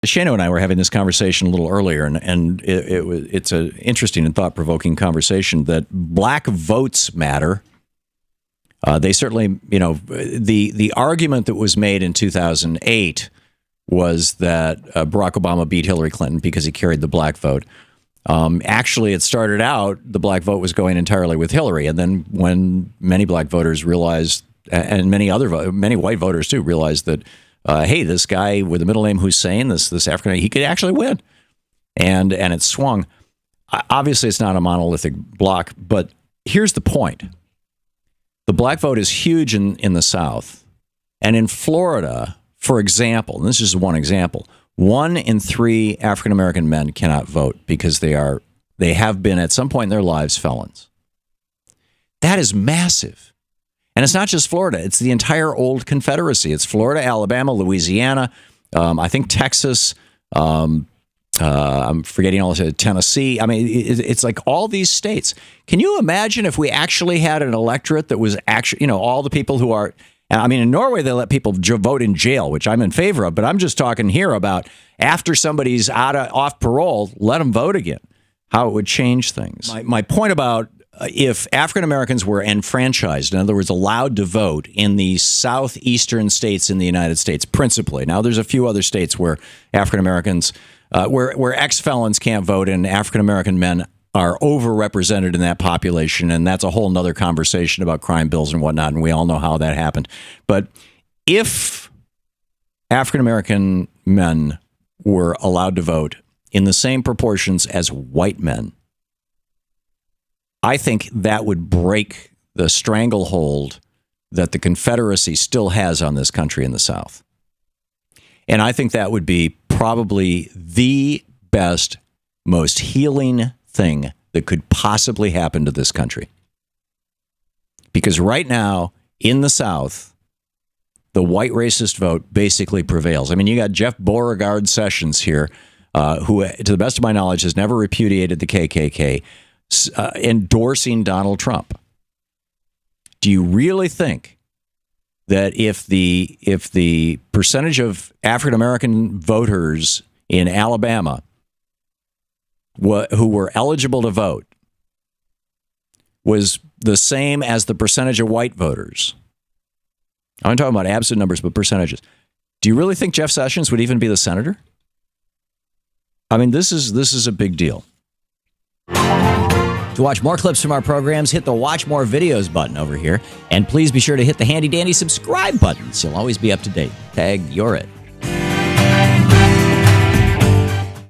Shano and I were having this conversation a little earlier, and it's an interesting and thought-provoking conversation that black votes matter. They certainly, the argument that was made in 2008 was that Barack Obama beat Hillary Clinton because he carried the black vote. Actually, it started out, the black vote was going entirely with Hillary. And then when many black voters realized, and many white voters too, realized that, hey, this guy with the middle name Hussein, this African, he could actually win. And it swung. Obviously, it's not a monolithic block, but here's the point. The black vote is huge in the South. And in Florida, for example, and this is one example, 1 in 3 African-American men cannot vote because they have been at some point in their lives felons. That is massive. And it's not just Florida. It's the entire old Confederacy. It's Florida, Alabama, Louisiana, I think Texas, I'm forgetting all this, Tennessee. I mean, it's like all these states. Can you imagine if we actually had an electorate that was actually, all the people who are, I mean, in Norway, they let people vote in jail, which I'm in favor of, but I'm just talking here about after somebody's off parole, let them vote again, how it would change things. My point about if African Americans were enfranchised, in other words, allowed to vote in the southeastern states in the United States, principally. Now, there's a few other states where African Americans, where ex-felons can't vote and African American men are overrepresented in that population, and that's a whole nother conversation about crime bills and whatnot, and we all know how that happened. But if African-American men were allowed to vote in the same proportions as white men, I think that would break the stranglehold that the Confederacy still has on this country in the South. And I think that would be probably the best, most healing thing that could possibly happen to this country. Because right now, in the South, the white racist vote basically prevails. I mean, you got Jeff Beauregard Sessions here, who, to the best of my knowledge, has never repudiated the KKK, endorsing Donald Trump. Do you really think that if the percentage of African-American voters in Alabama who were eligible to vote was the same as the percentage of white voters? I'm talking about absolute numbers, but percentages. Do you really think Jeff Sessions would even be the senator? I mean, this is a big deal. To watch more clips from our programs, hit the Watch More Videos button over here. And please be sure to hit the handy-dandy subscribe button so you'll always be up to date. Tag, you're it.